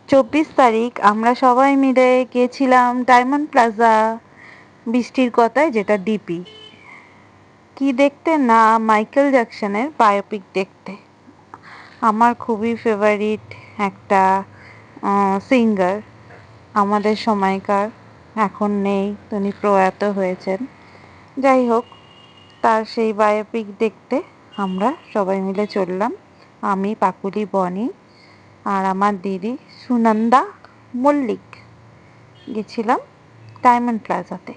24 তারিখ আমরা সবাই মিলে গেছিলাম ডায়মন্ড প্লাজা, বৃষ্টির কথায় যেটা ডিপি। কি দেখতে না, মাইকেল জ্যাকসনের বায়োপিক দেখতে। আমার খুবই ফেভারিট একটা সিঙ্গার, আমাদের সময়কার, এখন নেই, তিনি প্রয়াত হয়েছেন। যাই হোক, তার সেই বায়োপিক দেখতে আমরা সবাই মিলে চললাম। আমি, পাকুলি, বনি আর আমার দিদি সুনন্দা মল্লিক গেছিলাম ডায়মন্ড প্লাজাতে।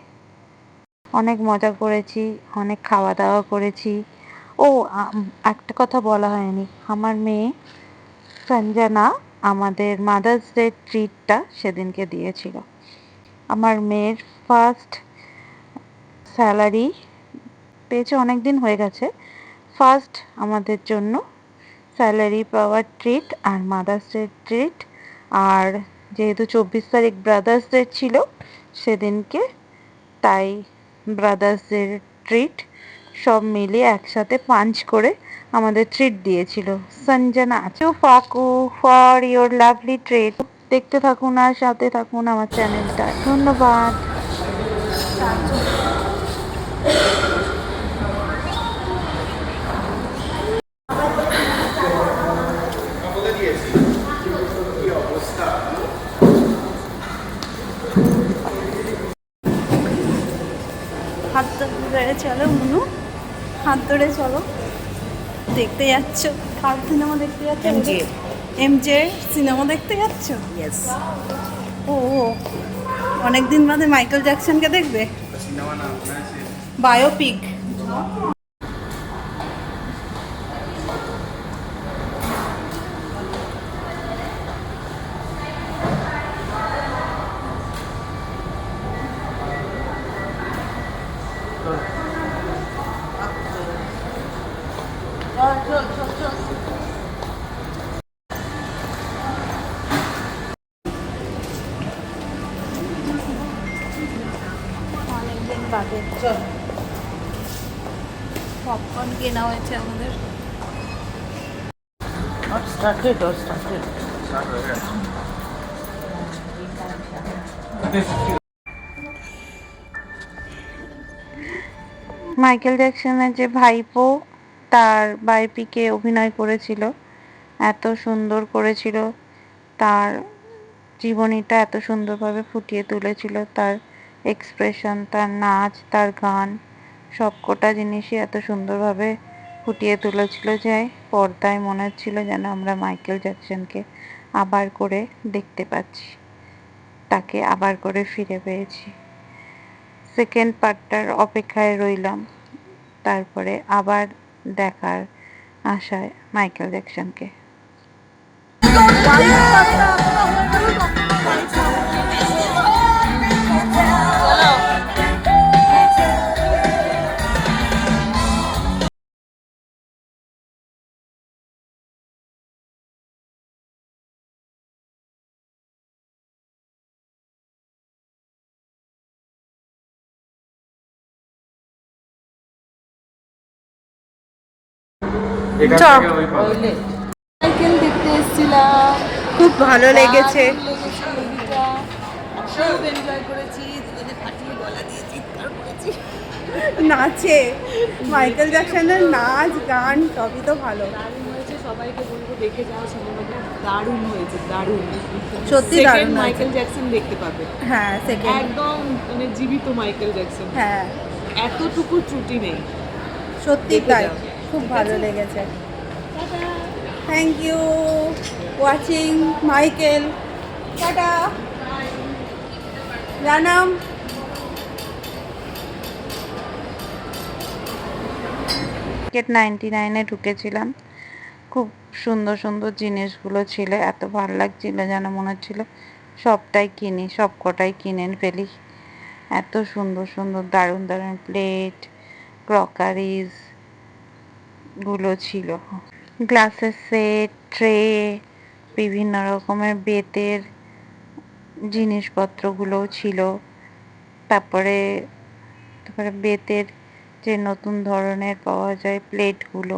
অনেক মজা করেছি, অনেক খাওয়া দাওয়া করেছি। ও, একটা কথা বলা হয়নি, আমার মেয়ে সঞ্জনা আমাদের মাদার্স ডে ট্রিটটা সেদিনকে দিয়েছিল। আমার মেয়ের ফার্স্ট স্যালারি পেয়েছে, অনেক দিন হয়ে গেছে। ফার্স্ট আমাদের জন্য স্যালারি পাওয়ার ট্রিট আর মাদার্স ডে ট্রিট। আর যেহেতু 24 তারিখ ব্রাদার্স ডে ছিল সেদিনকে, তাই ব্রাদার্সদের ট্রিট সব মিলিয়ে একসাথে পাঞ্চ করে আমাদের ট্রিট দিয়েছিল। সঞ্জনা টু ফাকু ফর ইওর লাভলি ট্রিট। দেখতে থাকুন আর সাথে থাকুন আমার চ্যানেলটা। ধন্যবাদ। হাত ধরে চলো মুনু, হাত ধরে চলো। দেখতে যাচ্ছ? কার সিনেমা দেখতে যাচ্ছ? এমজে সিনেমা দেখতে যাচ্ছ? ইয়েস। ও, অনেকদিন বাদে মাইকেল জ্যাকসনকে দেখবে? বায়োপিক। অনেকদিন বাদে পপকর্ন কেনা হয়েছে আমাদের। মাইকেল জ্যাকসনের যে ভাইপো তার বায়োপিকে অভিনয় করেছিল, এত সুন্দর করেছিল, তার জীবনীটা এত সুন্দরভাবে ফুটিয়ে তুলেছিল, তার এক্সপ্রেশন, তার নাচ, তার গান, সবকটা জিনিসই এত সুন্দরভাবে ফুটিয়ে তুলেছিল যে পর্দায় মনে হচ্ছিল যেন আমরা মাইকেল জ্যাকসনকে আবার করে দেখতে পাচ্ছি, তাকে আবার করে ফিরে পেয়েছি। সেকেন্ড পার্টটার অপেক্ষায় রইলাম, তারপরে আবার দেখার আশায় মাইকেল জ্যাকসনকে। সাইকেল দেখতে এসেছিলাম, খুব ভালো লেগেছে। খুব এনজয় করেছি, দুজনে ফাটিয়ে গলা দিয়ে চিৎকার করেছি। নাচে মাইকেল জ্যাকসনের নাচ গান সবই তো ভালো। দারুণ হয়েছে, সবাইকে বলবো দেখে যাও সিনেমাটা, দারুণ হয়েছে, দারুণ। সত্যি দারুণ হয়েছে। মাইকেল জ্যাকসন দেখতে পাবে। হ্যাঁ, সেকেন্ড একদম মানে জীবিত মাইকেল জ্যাকসন। হ্যাঁ, এতটুকু ত্রুটি নেই। সত্যি দেখে তাই, যাও। খুব ভালো লেগেছে। Thank you watching Michael. টাটা, জানাম। টিকেট 99-এ ঢুকেছিলাম। খুব সুন্দর সুন্দর জিনিসগুলো ছিল, এত ভালো লাগছিল যেন মনে হচ্ছিল সবটাই কিনি, সব কটাই কিনে ফেলি। এত সুন্দর সুন্দর দারুণ দারুণ প্লেট, ক্রকারিজ গুলো ছিল, গ্লাসের সেট, ট্রে, বিভিন্ন রকমের বেতের জিনিসপত্রগুলোও ছিল। তারপরে তারপরে বেতের যে নতুন ধরনের পাওয়া যায় প্লেটগুলো,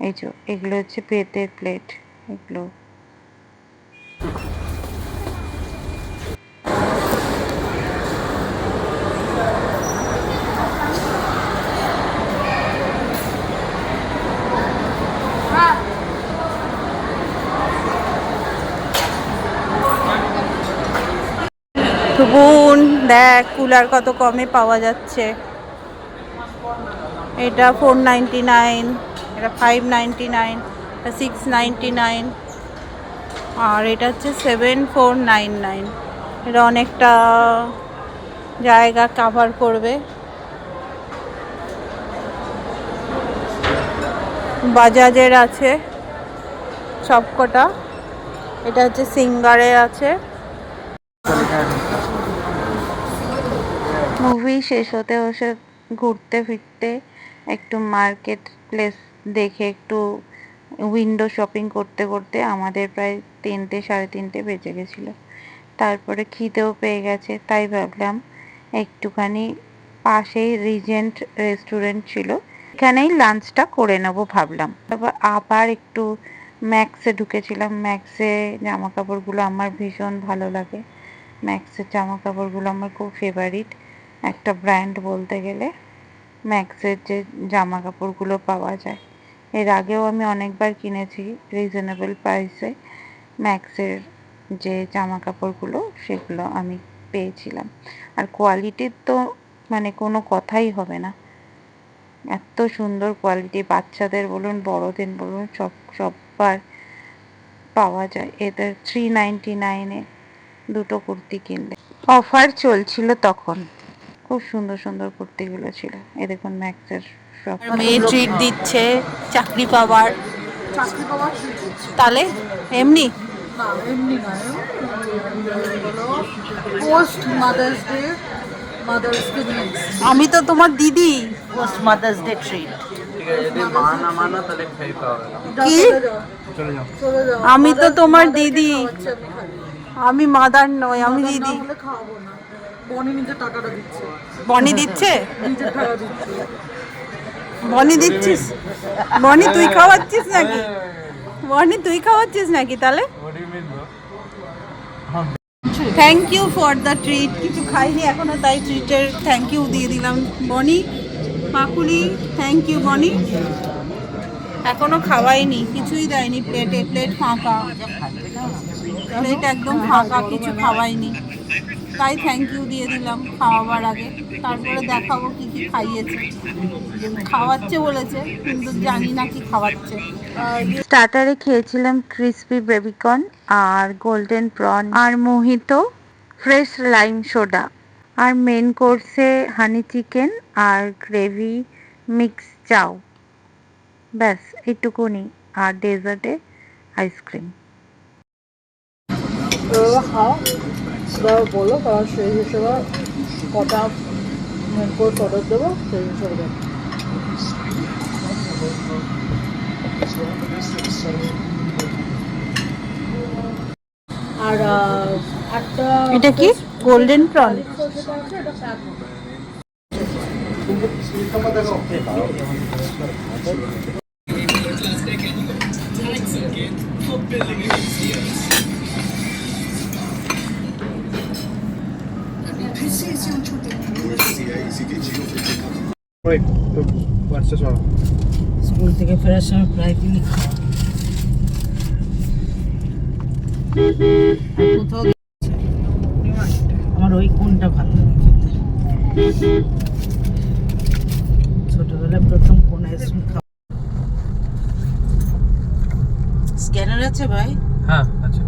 এই যে এগুলো হচ্ছে বেতের প্লেট, এগুলো বোন দেখ কুলার কত কমে পাওয়া যাচ্ছে। এটা 499, এটা 599, এটা 699, আর এটা হচ্ছে 7499। এটা অনেকটা জায়গা কভার করবে। বাজাজের আছে সবকটা। এটা হচ্ছে সিঙ্গারের আছে। মুভি শেষ হতে হতে ঘুরতে ফিরতে একটু মার্কেট প্লেস দেখে একটু উইন্ডো শপিং করতে করতে আমাদের প্রায় 3টে 3:30 বেজে গেছিলো। তারপরে খিদেও পেয়ে গেছে, তাই ভাবলাম একটুখানি পাশেই রিজেন্ট রেস্টুরেন্ট ছিল, এখানেই লাঞ্চটা করে নেবো ভাবলাম। তারপর আবার একটু ম্যাক্সে ঢুকেছিলাম। ম্যাক্সে জামা কাপড়গুলো আমার ভীষণ ভালো লাগে। ম্যাক্সের জামা কাপড়গুলো আমার খুব ফেভারিট একটা ব্র্যান্ড বলতে গেলে। ম্যাক্সের যে জামা কাপড়গুলো পাওয়া যায়, এর আগেও আমি অনেকবার কিনেছি রিজনেবল প্রাইসে। ম্যাক্সের যে জামা কাপড়গুলো সেগুলো আমি পেয়েছিলাম, আর কোয়ালিটির তো মানে কোনো কথাই হবে না। এত সুন্দর কোয়ালিটি, বাচ্চাদের বলুন বড়দের বলুন সবার পাওয়া যায়। এদের 399-এ দুটো কুর্তি কিনলে। অফার চলছিল তখন, খুব সুন্দর সুন্দর কুর্তিগুলো ছিল। এ দেখুন ম্যাক্সের সব। মেয়ে ট্রিট দিচ্ছে চাকরি পাওয়ার। চাকরি পাওয়ার treat দিচ্ছে। তাহলে এমনি না এমনি না, পোস্ট মাদার্স ডে মাদার্সকে নিয়ে আমি তো তোমার দিদি। Post mother's day treat. কি? চলে যাও। আমি তো তোমার দিদি। আমি মাদার নই, আমি দিদি। তাহলে খাওয়াবো না, বনি নিজের টাকাটা দিচ্ছে, বনি দিচ্ছে? নিজের টাকা দিচ্ছে। বনি দিচ্ছিস? বনি তুই খাওয়াচ্ছিস নাকি? বনি তুই খাওয়াচ্ছিস নাকি তাহলে? Thank you for the treat. কিছু খাইনি এখনো, তাই ট্রিটের থ্যাংক ইউ দিয়ে দিলাম। বনি পাকুলি, থ্যাংক ইউ বনি। এখনো খাওয়াইনি, কিছুই দেয়নি প্লেটে, প্লেট ফাঁকা, প্লেট একদম ফাঁকা, কিছু খাওয়াইনি, তাই থ্যাংক ইউ দিয়ে দিলাম খাওয়াবার আগে। তারপরে দেখাবো কি কি খাইয়েছে। খাওয়াচ্ছে বলেছে, কিন্তু জানি না কি খাওয়াচ্ছে। স্টার্টারে খেয়েছিলাম ক্রিসপি বেবিকর্ন আর গোল্ডেন প্রন আর মোহিতো, ফ্রেশ লাইম সোডা। আর মেন কোর্সে হানি চিকেন আর গ্রেভি মিক্স চাও, ব্যাস এইটুকুনি। আর ডেজার্টে আইসক্রিম। খাও, বলো তার সেই হিসেবে কটা মেন কোর্স অর্ডার দেবো, সেই হিসেবে দেবো। আর একটা এটা কি গোল্ডেন প্রন? স্কুল থেকে ফেরার সময় প্রায় তিনি কোথাও আমার ওই কোনটা ভালো লাগে খেতে। ছোটবেলায় প্রথম কোন আইসক্রিম খাওয়া। স্ক্যানার আছে ভাই? হ্যাঁ আচ্ছা।